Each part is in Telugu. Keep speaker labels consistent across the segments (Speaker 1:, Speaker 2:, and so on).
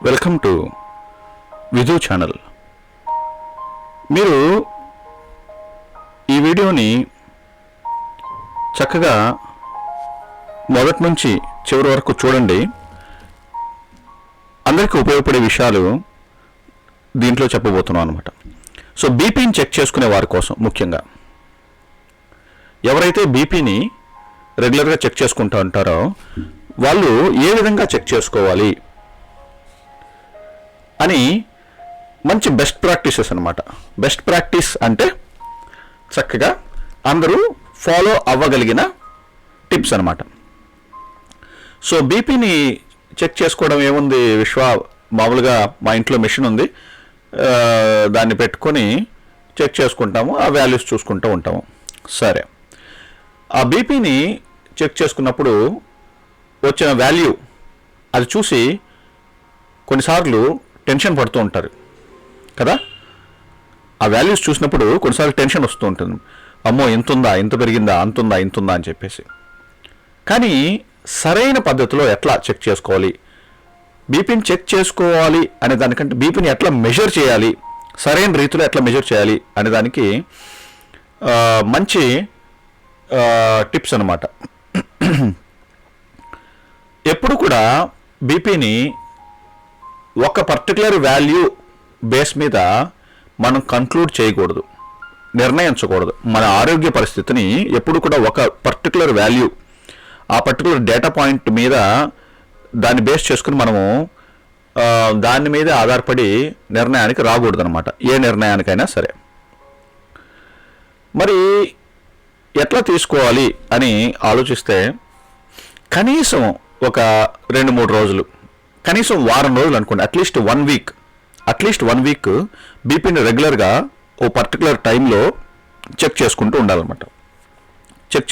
Speaker 1: Welcome to Vidhu channel. మీరు ఈ వీడియోని చక్కగా మొదటి నుంచి చివరి వరకు చూడండి. అందరికీ ఉపయోగపడే విషయాలు దీంట్లో చెప్పబోతున్నాం అనమాట. సో బీపీని చెక్ చేసుకునే వారి కోసం ముఖ్యంగా ఎవరైతే బీపీని రెగ్యులర్గా చెక్ చేసుకుంటూ ఉంటారో వాళ్ళు ఏ విధంగా చెక్ చేసుకోవాలి అని మంచి బెస్ట్ ప్రాక్టీసెస్ అనమాట. బెస్ట్ ప్రాక్టీస్ అంటే చక్కగా అందరూ ఫాలో అవ్వగలిగిన టిప్స్ అనమాట. సో బీపీని చెక్ చేసుకోవడం ఏముంది, మామూలుగా మా ఇంట్లో మెషిన్ ఉంది, దాన్ని పెట్టుకొని చెక్ చేసుకుంటాము, ఆ వాల్యూస్ చూసుకుంటూ ఉంటాము. సరే, ఆ బీపీని చెక్ చేసుకున్నప్పుడు వచ్చిన వాల్యూ అది చూసి కొన్నిసార్లు టెన్షన్ పడుతూ ఉంటారు కదా. ఆ వాల్యూస్ చూసినప్పుడు కొన్నిసార్లు టెన్షన్ వస్తూ ఉంటుంది, అమ్మో ఇంత ఉందా, ఇంత పెరిగిందా, అంతుందా, ఇంతుందా అని చెప్పేసి. కానీ సరైన పద్ధతిలో ఎట్లా చెక్ చేసుకోవాలి, బీపీని చెక్ చేసుకోవాలి అనే దానికంటే బీపీని ఎట్లా మెజర్ చేయాలి, సరైన రీతిలో ఎట్లా మెజర్ చేయాలి అనే దానికి మంచి టిప్స్ అన్నమాట. ఎప్పుడు కూడా బీపీని ఒక పర్టికులర్ వాల్యూ బేస్ మీద మనం కంక్లూడ్ చేయకూడదు, నిర్ణయించకూడదు. మన ఆరోగ్య పరిస్థితిని ఎప్పుడు కూడా ఒక పర్టికులర్ వాల్యూ, ఆ పర్టికులర్ డేటా పాయింట్ మీద దాన్ని బేస్ చేసుకుని మనము దాని మీద ఆధారపడి నిర్ణయానికి రాకూడదు అనమాట, ఏ నిర్ణయానికైనా సరే. మరి ఎట్లా తీసుకోవాలి అని ఆలోచిస్తే కనీసం ఒక 2-3 రోజులు, కనీసం వారం రోజులు అనుకోండి, అట్లీస్ట్ వన్ వీక్ బీపీని రెగ్యులర్గా ఓ పర్టికులర్ టైంలో చెక్ చేసుకుంటూ ఉండాలన్నమాట. చెక్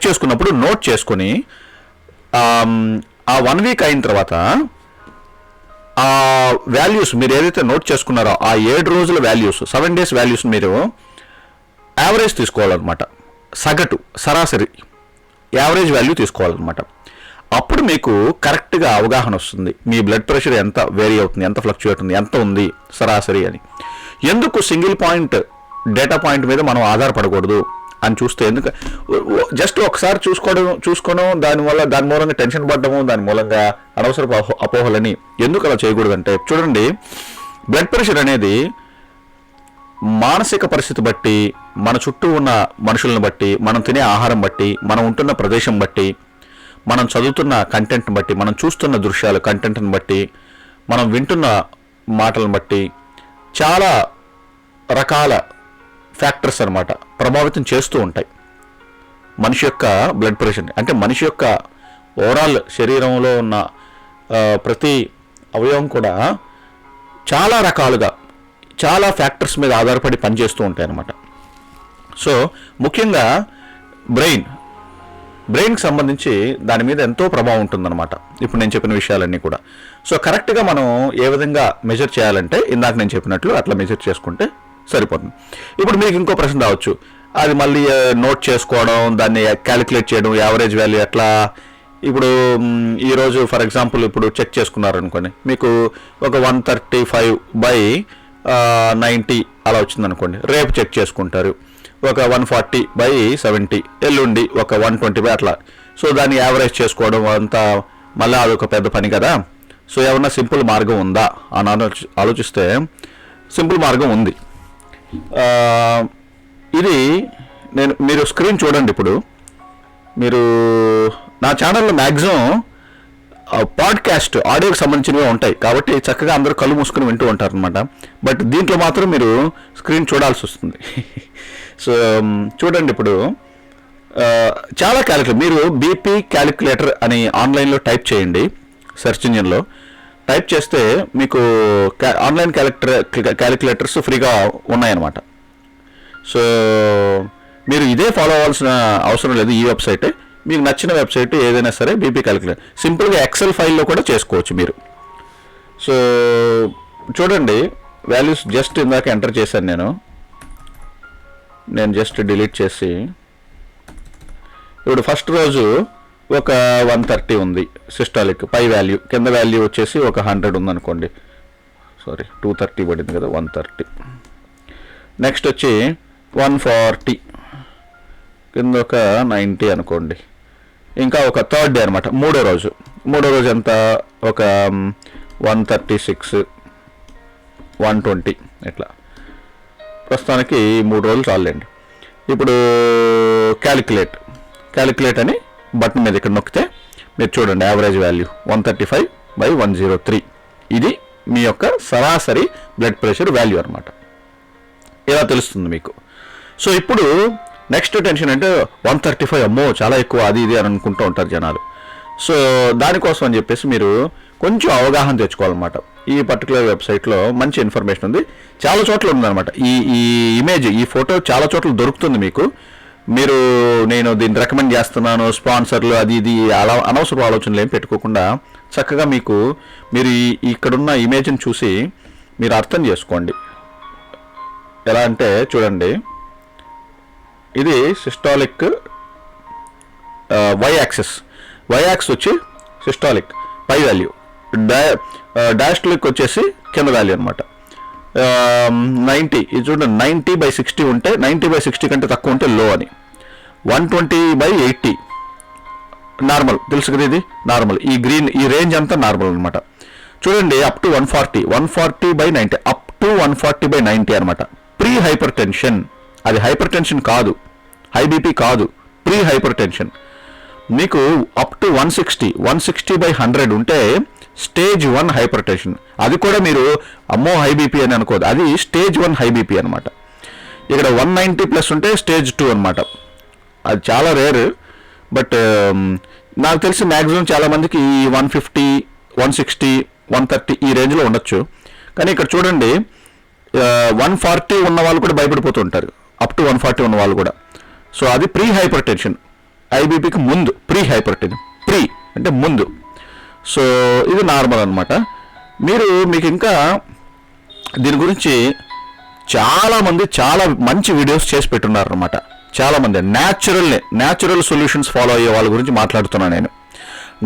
Speaker 1: చేసుకున్నప్పుడు నోట్ చేసుకొని ఆ 1 వీక్ అయిన తర్వాత ఆ వాల్యూస్ మీరు ఏదైతే నోట్ చేసుకున్నారో ఆ 7 రోజుల వాల్యూస్, 7 డేస్ వాల్యూస్ మీరు యావరేజ్ తీసుకోవాలన్నమాట. సరాసరి యావరేజ్ వాల్యూ తీసుకోవాలన్నమాట. అప్పుడు మీకు కరెక్ట్గా అవగాహన వస్తుంది, మీ బ్లడ్ ప్రెషర్ ఎంత వేరీ అవుతుంది, ఎంత ఫ్లక్చుయేట్ ఉంది, ఎంత ఉంది సరాసరి అని. ఎందుకు సింగిల్ పాయింట్ డేటా పాయింట్ మీద మనం ఆధారపడకూడదు అని చూస్తే, ఎందుకు జస్ట్ ఒకసారి చూసుకోవడం దాని మూలంగా టెన్షన్ పడ్డము, దాని మూలంగా అనవసర అపోహలని ఎందుకు అలా చేయకూడదంటే, చూడండి, బ్లడ్ ప్రెషర్ అనేది మానసిక పరిస్థితి బట్టి, మన చుట్టూ ఉన్న మనుషులను బట్టి, మనం తినే ఆహారం బట్టి, మనం ఉంటున్న ప్రదేశం బట్టి, మనం చదువుతున్న కంటెంట్ని బట్టి, మనం చూస్తున్న దృశ్యాలు కంటెంట్ని బట్టి, మనం వింటున్న మాటలను బట్టి చాలా రకాల ఫ్యాక్టర్స్ అన్నమాట ప్రభావితం చేస్తూ ఉంటాయి మనిషి యొక్క బ్లడ్ ప్రెషర్ని. అంటే మనిషి యొక్క ఓవరాల్ శరీరంలో ఉన్న ప్రతి అవయవం కూడా చాలా రకాలుగా చాలా ఫ్యాక్టర్స్ మీద ఆధారపడి పనిచేస్తూ ఉంటాయి అన్నమాట. సో ముఖ్యంగా బ్రెయిన్కి సంబంధించి దాని మీద ఎంతో ప్రభావం ఉంటుందన్నమాట ఇప్పుడు నేను చెప్పిన విషయాలన్నీ కూడా. సో కరెక్ట్గా మనం ఏ విధంగా మెజర్ చేయాలంటే ఇందాక నేను చెప్పినట్లు అట్లా మెజర్ చేసుకుంటే సరిపోతుంది. ఇప్పుడు మీకు ఇంకో ప్రశ్న రావచ్చు, అది మళ్ళీ నోట్ చేసుకోవడం, దాన్ని క్యాలిక్యులేట్ చేయడం, యావరేజ్ వాల్యూ ఎట్లా. ఇప్పుడు ఈరోజు ఫర్ ఎగ్జాంపుల్ ఇప్పుడు చెక్ చేసుకున్నారనుకోండి, మీకు ఒక 135/90 అలా వచ్చిందనుకోండి, రేపు చెక్ చేసుకుంటారు ఒక 140/70, ఎల్లుండి ఒక 120 అట్లా. సో దాన్ని యావరేజ్ చేసుకోవడం అంతా మళ్ళీ అదొక పెద్ద పని కదా. సో ఏమన్నా సింపుల్ మార్గం ఉందా అని ఆలోచిస్తే సింపుల్ మార్గం ఉంది. ఇది మీరు స్క్రీన్ చూడండి. ఇప్పుడు మీరు నా ఛానల్లో మ్యాక్సిమం పాడ్కాస్ట్ ఆడియోకి సంబంధించినవి ఉంటాయి కాబట్టి చక్కగా అందరూ కళ్ళు మూసుకుని వింటూ ఉంటారు అనమాట. బట్ దీంట్లో మాత్రం మీరు స్క్రీన్ చూడాల్సి వస్తుంది. సో చూడండి, ఇప్పుడు చాలా క్యాలిక్యులేటర్, మీరు బీపీ క్యాలిక్యులేటర్ అని ఆన్లైన్లో టైప్ చేయండి, సెర్చ్ ఇంజిన్లో టైప్ చేస్తే మీకు ఆన్లైన్ క్యాలిక్యులేటర్స్ ఫ్రీగా ఉన్నాయన్నమాట. సో మీరు ఇదే ఫాలో అవ్వాల్సిన అవసరం లేదు, ఈ వెబ్సైటే మీకు నచ్చిన వెబ్సైట్ ఏదైనా సరే బీపీ క్యాలిక్యులేటర్ సింపుల్గా ఎక్సెల్ ఫైల్లో కూడా చేసుకోవచ్చు మీరు. సో చూడండి, వాల్యూస్ జస్ట్ ఇందాక ఎంటర్ చేశాను నేను జస్ట్ డిలీట్ చేసి, ఇప్పుడు ఫస్ట్ రోజు ఒక 130 ఉంది సిస్టాలిక్ పై వాల్యూ, కింద వాల్యూ వచ్చేసి ఒక 100 ఉందనుకోండి. సారీ 230 పడింది కదా, 130. నెక్స్ట్ వచ్చి 140, కింద ఒక 90 అనుకోండి. ఇంకా ఒక థర్డ్ డే అనమాట, మూడో రోజు ఎంత, ఒక 136, 120 ఇట్లా. ప్రస్తుతానికి 3 రోజులు చాలండి. ఇప్పుడు క్యాలిక్యులేట్ అని బటన్ మీద ఇక్కడ నొక్కితే మీరు చూడండి యావరేజ్ వాల్యూ 135/103. ఇది మీ యొక్క సరాసరి బ్లడ్ ప్రెషర్ వాల్యూ అనమాట. ఇలా తెలుస్తుంది మీకు. సో ఇప్పుడు నెక్స్ట్ టెన్షన్ అంటే 135 అమ్మో చాలా ఎక్కువ, అది ఇది అని అనుకుంటూ ఉంటారు జనాలు. సో దానికోసం అని చెప్పేసి మీరు కొంచెం అవగాహన తెచ్చుకోవాలన్నమాట. ఈ పర్టికులర్ వెబ్సైట్లో మంచి ఇన్ఫర్మేషన్ ఉంది, చాలా చోట్ల ఉందన్నమాట. ఈ ఇమేజ్, ఈ ఫోటో చాలా చోట్ల దొరుకుతుంది మీకు. మీరు నేను దీన్ని రికమెండ్ చేస్తున్నాను, స్పాన్సర్లు అది ఇది అలా అనవసర ఆలోచనలు ఏం పెట్టుకోకుండా చక్కగా మీరు ఇక్కడున్న ఇమేజ్ని చూసి మీరు అర్థం చేసుకోండి. ఎలా అంటే చూడండి, ఇది సిస్టాలిక్ వై యాక్సిస్ వచ్చి సిస్టాలిక్ పై వాల్యూ, డయాస్టలిక్ వచ్చేసి కింద వాల్యూ అనమాట. 90, ఇది చూడండి 90/60 ఉంటే, 90/60 కంటే తక్కువ ఉంటే లో అని, 120/80 నార్మల్, తెలుసు కదా ఇది నార్మల్. ఈ రేంజ్ అంతా నార్మల్ అనమాట. చూడండి అప్ టు 140/90, అప్ టు 140/90 అనమాట. ప్రీ హైపర్ టెన్షన్, అది హైపర్ టెన్షన్ కాదు, హై బీపీ కాదు, ప్రీ హైపర్ టెన్షన్. మీకు అప్ టు 160/100 ఉంటే స్టేజ్ 1 హైపర్ టెన్షన్. అది కూడా మీరు అమ్మో హై బీపీ అని అనుకోదు, అది స్టేజ్ 1 హై బీపీ అనమాట. ఇక్కడ 190+ ఉంటే స్టేజ్ 2 అనమాట. అది చాలా రేర్, బట్ నాకు తెలిసి మ్యాక్సిమం చాలామందికి 150, 160, 130 ఈ రేంజ్లో ఉండొచ్చు. కానీ ఇక్కడ చూడండి 140 ఉన్న వాళ్ళు కూడా భయపడిపోతూ ఉంటారు, అప్ టు 140 ఉన్న వాళ్ళు కూడా. సో అది ప్రీ హైపర్ టెన్షన్, ఐబీపీకి ముందు ప్రీ హైపర్ టెన్షన్, ప్రీ అంటే ముందు. సో ఇది నార్మల్ అనమాట. మీకు ఇంకా దీని గురించి చాలామంది చాలా మంచి వీడియోస్ చేసి పెట్టున్నారు అనమాట. చాలామంది న్యాచురల్ సొల్యూషన్స్ ఫాలో అయ్యే వాళ్ళ గురించి మాట్లాడుతున్నాను నేను.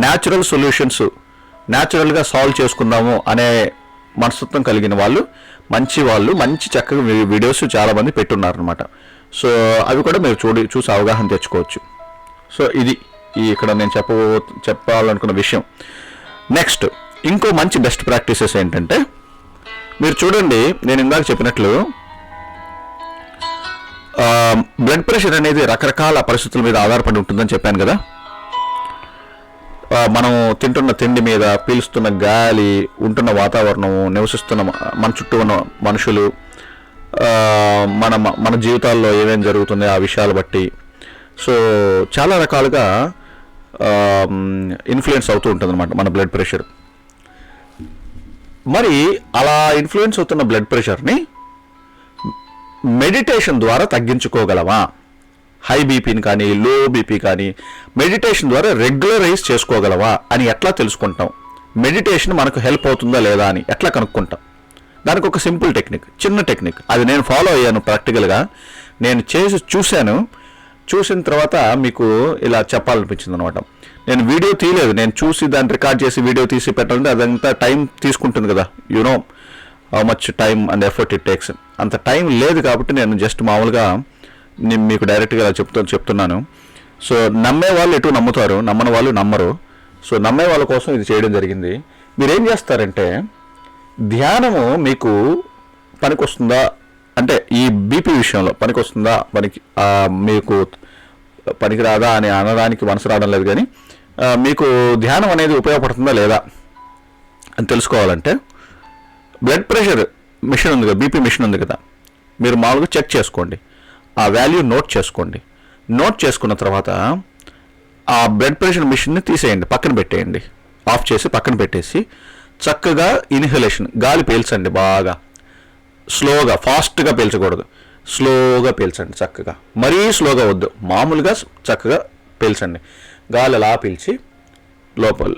Speaker 1: న్యాచురల్ సొల్యూషన్స్, న్యాచురల్గా సాల్వ్ చేసుకుందాము అనే మనస్తత్వం కలిగిన వాళ్ళు, మంచి చక్కగా వీడియోస్ చాలామంది పెట్టున్నారు అనమాట. సో అవి కూడా మీరు చూసి అవగాహన తెచ్చుకోవచ్చు. సో ఇది ఇక్కడ నేను చెప్పాలనుకున్న విషయం. నెక్స్ట్ ఇంకో మంచి బెస్ట్ ప్రాక్టీసెస్ ఏంటంటే, మీరు చూడండి నేను ఇందాక చెప్పినట్లు బ్లడ్ ప్రెషర్ అనేది రకరకాల పరిస్థితుల మీద ఆధారపడి ఉంటుందని చెప్పాను కదా. మనం తింటున్న తిండి మీద, పీలుస్తున్న గాలి, ఉంటున్న వాతావరణం, నివసిస్తున్న మన చుట్టూ ఉన్న మనుషులు, మన జీవితాల్లో ఏమేమి జరుగుతుంది ఆ విషయాలు బట్టి, సో చాలా రకాలుగా ఇన్ఫ్లుయెన్స్ అవుతూ ఉంటుంది అనమాట మన బ్లడ్ ప్రెషర్. మరి అలా ఇన్ఫ్లుయెన్స్ అవుతున్న బ్లడ్ ప్రెషర్ని మెడిటేషన్ ద్వారా తగ్గించుకోగలమా? హై బీపీని కానీ లో బీపీ కానీ మెడిటేషన్ ద్వారా రెగ్యులరైజ్ చేసుకోగలవా అని ఎట్లా తెలుసుకుంటాం? మెడిటేషన్ మనకు హెల్ప్ అవుతుందా లేదా అని ఎట్లా కనుక్కుంటాం? దానికి ఒక సింపుల్ టెక్నిక్, చిన్న టెక్నిక్, అది నేను ఫాలో అయ్యాను ప్రాక్టికల్గా. నేను చూసిన తర్వాత మీకు ఇలా చెప్పాలనిపించింది అనమాట. నేను వీడియో తీయలేదు, నేను చూసి దాన్ని రికార్డ్ చేసి వీడియో తీసి పెట్టాలంటే అదంతా టైం తీసుకుంటుంది కదా. Know how much time and effort it takes. అంత టైం లేదు కాబట్టి నేను జస్ట్ మామూలుగా మీకు డైరెక్ట్గా చెప్తున్నాను. సో నమ్మే వాళ్ళు ఎటు నమ్ముతారు, నమ్మని వాళ్ళు నమ్మరు. సో నమ్మే వాళ్ళ కోసం ఇది చేయడం జరిగింది. మీరేం చేస్తారంటే, ధ్యానము మీకు పనికొస్తుందా అంటే ఈ బీపీ విషయంలో పనికొస్తుందా, మీకు పనికిరాదా అని అనడానికి మనసు రావడం లేదు. కానీ మీకు ధ్యానం అనేది ఉపయోగపడుతుందా లేదా అని తెలుసుకోవాలంటే, బ్లడ్ ప్రెషర్ మిషన్ ఉంది కదా, బీపీ మిషన్ ఉంది కదా, మీరు మామూలుగా చెక్ చేసుకోండి, ఆ వాల్యూ నోట్ చేసుకోండి. నోట్ చేసుకున్న తర్వాత ఆ బ్లడ్ ప్రెషర్ మిషన్ని తీసేయండి, పక్కన పెట్టేయండి, ఆఫ్ చేసి పక్కన పెట్టేసి చక్కగా ఇన్హలేషన్, గాలి పీల్చండి బాగా స్లోగా, ఫాస్ట్గా పీల్చకూడదు, స్లోగా పీల్చండి చక్కగా, మరీ స్లోగా వద్దు, మామూలుగా చక్కగా పీల్చండి. గాలి అలా పీల్చి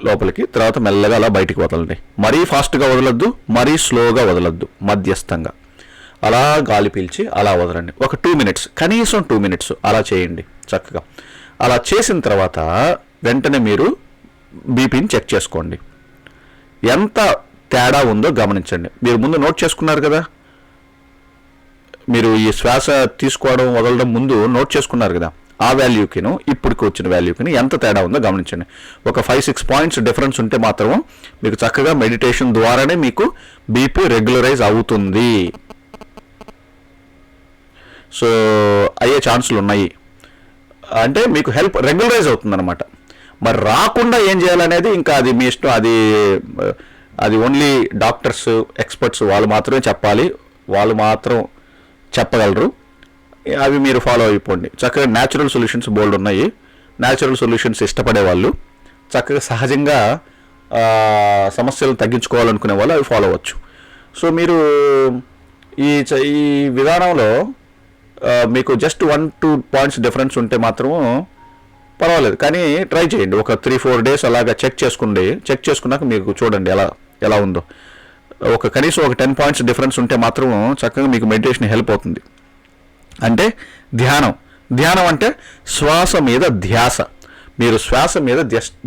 Speaker 1: లోపలికి, తర్వాత మెల్లగా అలా బయటికి వదలండి. మరీ ఫాస్ట్గా వదలొద్దు, మరీ స్లోగా వదలొద్దు, మధ్యస్థంగా అలా గాలి పీల్చి అలా వదలండి. ఒక 2 minutes, కనీసం 2 minutes అలా చేయండి చక్కగా. అలా చేసిన తర్వాత వెంటనే మీరు బీపీని చెక్ చేసుకోండి. ఎంత తేడా ఉందో గమనించండి. మీరు ముందు నోట్ చేసుకున్నారు కదా, మీరు ఈ శ్వాస తీసుకోవడం వదలడం ముందు నోట్ చేసుకున్నారు కదా, ఆ వాల్యూకిను ఇప్పటికి వచ్చిన వాల్యూకిని ఎంత తేడా ఉందో గమనించండి. ఒక 5-6 పాయింట్స్ డిఫరెన్స్ ఉంటే మాత్రం మీకు చక్కగా మెడిటేషన్ ద్వారానే మీకు బీపీ రెగ్యులరైజ్ అవుతుంది. సో అయ్యే ఛాన్సులు ఉన్నాయి, అంటే మీకు హెల్ప్ రెగ్యులరైజ్ అవుతుంది అనమాట. మరి రాకుండా ఏం చేయాలనేది ఇంకా అది మీ ఇష్టం. అది ఓన్లీ డాక్టర్స్, ఎక్స్పర్ట్స్ వాళ్ళు మాత్రమే చెప్పాలి, వాళ్ళు మాత్రం చెప్పగలరు. అవి మీరు ఫాలో అయిపోండి. చక్కగా న్యాచురల్ సొల్యూషన్స్ బోల్డ్ ఉన్నాయి. న్యాచురల్ సొల్యూషన్స్ ఇష్టపడే వాళ్ళు, చక్కగా సహజంగా సమస్యలు తగ్గించుకోవాలనుకునే వాళ్ళు అవి ఫాలో అవ్వచ్చు. సో మీరు ఈ విధానంలో మీకు జస్ట్ 1-2 పాయింట్స్ డిఫరెన్స్ ఉంటే మాత్రం పర్వాలేదు, కానీ ట్రై చేయండి. ఒక 3-4 డేస్ అలాగా చెక్ చేసుకున్నాక మీకు చూడండి ఎలా ఉందో. కనీసం ఒక 10 పాయింట్స్ డిఫరెన్స్ ఉంటే మాత్రం చక్కగా మీకు మెడిటేషన్ హెల్ప్ అవుతుంది. అంటే ధ్యానం అంటే శ్వాస మీద ధ్యాస. మీరు శ్వాస మీద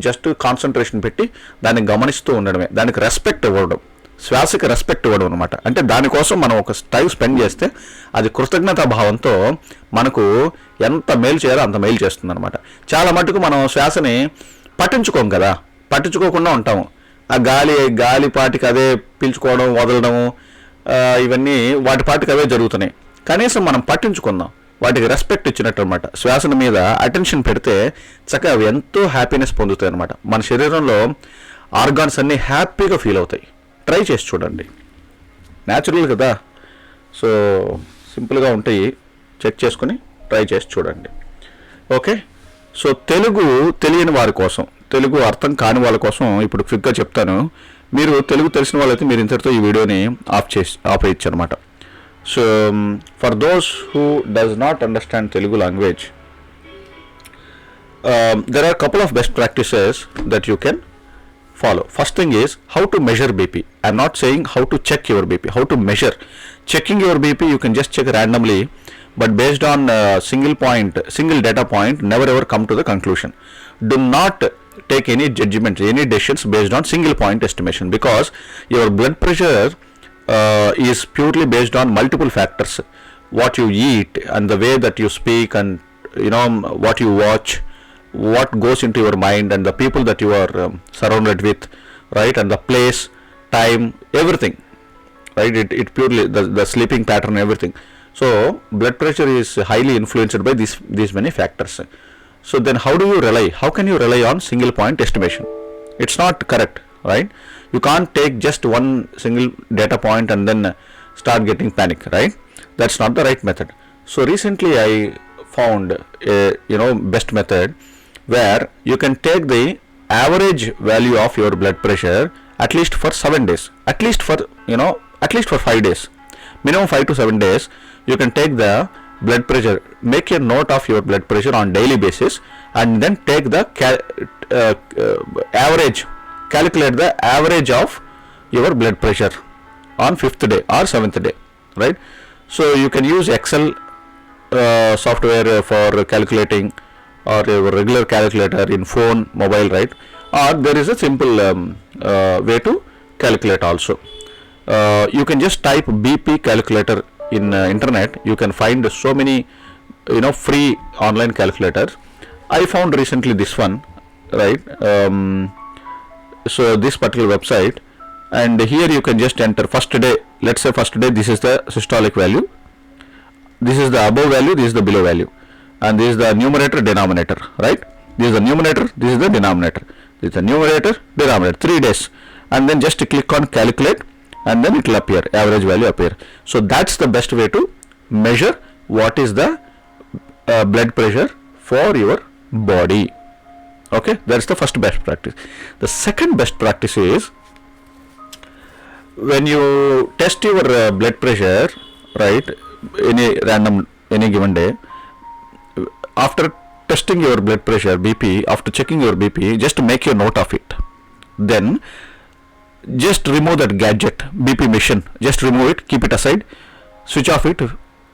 Speaker 1: జస్ట్ కాన్సన్ట్రేషన్ పెట్టి దాన్ని గమనిస్తూ ఉండడమే, దానికి రెస్పెక్ట్ ఇవ్వడం, శ్వాసకి రెస్పెక్ట్ ఇవ్వడం అనమాట. అంటే దానికోసం మనం ఒక టైం స్పెండ్ చేస్తే అది కృతజ్ఞతా భావంతో మనకు ఎంత మేలు చేయాలో అంత మేలు చేస్తుంది అనమాట. చాలా మటుకు మనం శ్వాసని పట్టించుకోం కదా, పట్టించుకోకుండా ఉంటాము. ఆ గాలి పాటికి అదే పీల్చుకోవడం, వదలడము, ఇవన్నీ వాటి పాటికి అవే జరుగుతున్నాయి. కనీసం మనం పట్టించుకుందాం, వాటికి రెస్పెక్ట్ ఇచ్చినట్టు అనమాట. శ్వాసన మీద అటెన్షన్ పెడితే చక్కగా అవి ఎంతో హ్యాపీనెస్ పొందుతాయి అనమాట. మన శరీరంలో ఆర్గాన్స్ అన్నీ హ్యాపీగా ఫీల్ అవుతాయి. ట్రై చేసి చూడండి, న్యాచురల్ కదా. సో సింపుల్గా ఉంటాయి, చెక్ చేసుకుని ట్రై చేసి చూడండి. ఓకే. సో తెలుగు తెలియని వారి కోసం, తెలుగు అర్థం కాని వాళ్ళ కోసం ఇప్పుడు క్విక్గా చెప్తాను. మీరు తెలుగు తెలిసిన వాళ్ళైతే మీరు ఇంతటితో ఈ వీడియోని ఆపేయచ్చు అనమాట. So for those who does not understand Telugu language, there are a couple of best practices that you can follow. First thing is how to measure BP. I'm not saying how to check your BP, how to measure. Checking your BP you can just check randomly, but based on single data point, never ever come to the conclusion. Do not take any judgments, any decisions based on single point estimation, because your blood pressure is purely based on multiple factors. What you eat and the way that you speak, and what you watch, what goes into your mind, and the people that you are surrounded with, right, and the place, time, everything, right. It purely the sleeping pattern, everything. So blood pressure is highly influenced by these many factors. So then how can you rely on single point estimation? It's not correct, right? You can't take just one single data point and then start getting panic, right? That's not the right method. So recently I found a best method where you can take the average value of your blood pressure at least for 7 days, at least for 5 days, minimum 5 to 7 days. You can take the blood pressure, make a note of your blood pressure on daily basis, and then take the average, calculate the average of your blood pressure on 5th day or 7th day, right? So you can use Excel software for calculating, or a regular calculator in phone, mobile, right? Or there is a simple way to calculate also. You can just type BP calculator in internet. You can find so many free online calculators. I found recently this one, right? So this particular website, and here you can just enter first day. Let's say first day, this is the systolic value, this is the above value, this is the below value, and this is the numerator, denominator, right? This is the numerator, this is the denominator, this is the numerator, denominator, 3 days, and then just click on calculate, and then it will appear, average value appear. So that's the best way to measure what is the blood pressure for your body. Okay, that's the first best practice. The second best practice is when you test your blood pressure, right, any given day, after testing your blood pressure, BP, after checking your BP, just make a note of it. Then just remove that gadget, BP machine, just remove it, keep it aside, switch off it,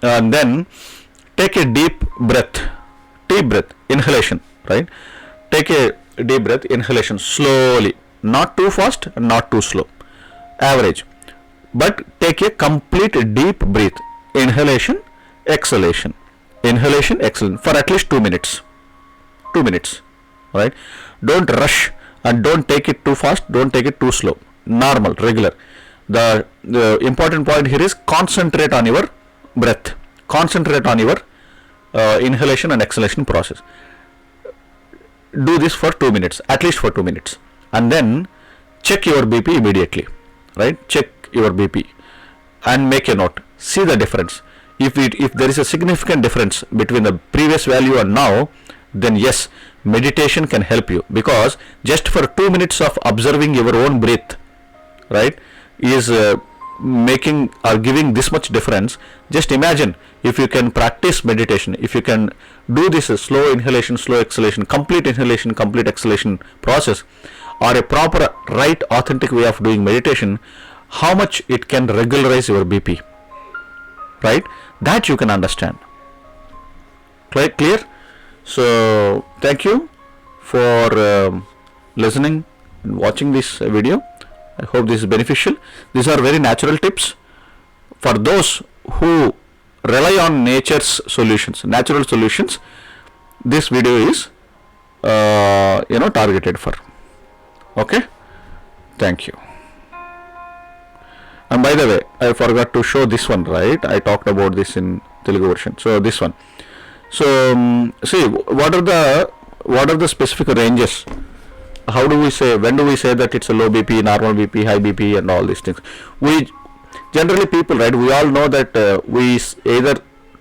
Speaker 1: and then take a deep breath, inhalation, right? Take a deep breath, inhalation slowly, not too fast, not too slow, average. But take a complete deep breath, inhalation, exhalation, inhalation, exhalation for at least 2 minutes. 2 minutes, right? Don't rush and don't take it too fast, don't take it too slow. Normal, regular. The important point here is concentrate on your breath, concentrate on your inhalation and exhalation process. Do this for 2 minutes, at least for 2 minutes, and then check your BP immediately, right? Check your BP and make a note. See the difference. If there is a significant difference between the previous value and now, then yes, meditation can help you, because just for 2 minutes of observing your own breath, right, is making or giving this much difference. Just imagine if you can practice meditation, if you can do this slow inhalation, slow exhalation, complete inhalation, complete exhalation process, or a proper, right, authentic way of doing meditation, how much it can regularize your BP, right? That you can understand. Clear? So thank you for listening and watching this video. I hope this is beneficial. These are very natural tips for those who rely on nature's solutions, natural solutions. This video is targeted for. Okay, thank you. And by the way, I forgot to show this one, right? I talked about this in Telugu version. So this one. So see, what are the specific ranges? How do we say, when do we say that it's a low BP, normal BP, high BP, and all these things? We generally, people, right, we all know that we either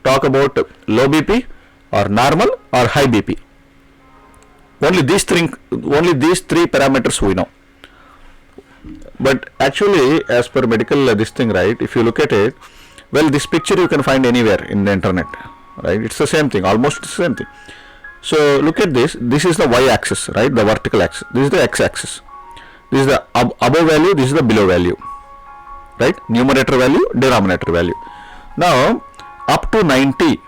Speaker 1: talk about low BP or normal or high BP. Only these three parameters we know. But actually, as per medical this thing, right, if you look at it, well, this picture you can find anywhere in the internet, right? It's the same thing, almost the same thing. So look at this. This is the y-axis, right? The vertical axis. This is the x-axis. This is the above value. This is the below value, right? Numerator value, denominator value. Now, up to 90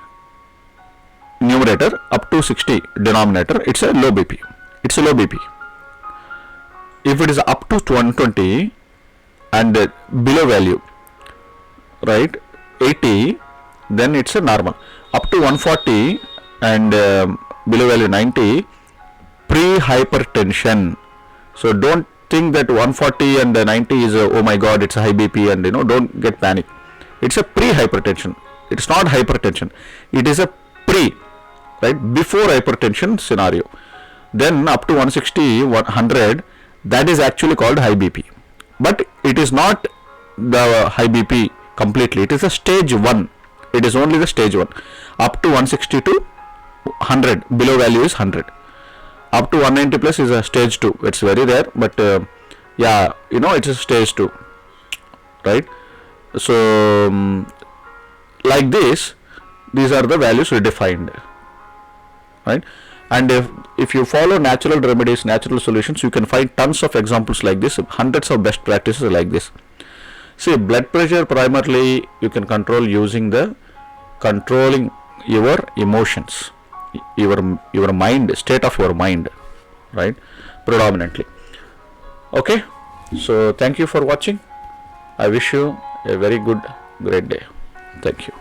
Speaker 1: numerator, up to 60 denominator, it's a low BP. It's a low BP. If it is up to 120 and below value, right, 80, then it's a normal. Up to 140 and below value 90, pre-hypertension. So don't think that 140 and 90 is oh my god, it's a high BP, and don't get panic. It's a pre-hypertension. It's not hypertension. It is a pre, right, before hypertension scenario. Then up to 160, 100, that is actually called high BP. But it is not the high BP completely. It is a stage 1. It is only the stage 1. Up to 160 to 100, below value is 100. Up to 190 plus is a stage 2. It's very rare, but yeah, it's a stage 2, right? So like this, these are the values we defined, right? And if you follow natural remedies, natural solutions, you can find tons of examples like this, hundreds of best practices like this. See, blood pressure primarily you can control using the controlling your emotions, your mind, state of your mind, right, predominantly. Okay, so thank you for watching. I wish you a very great day. Thank you.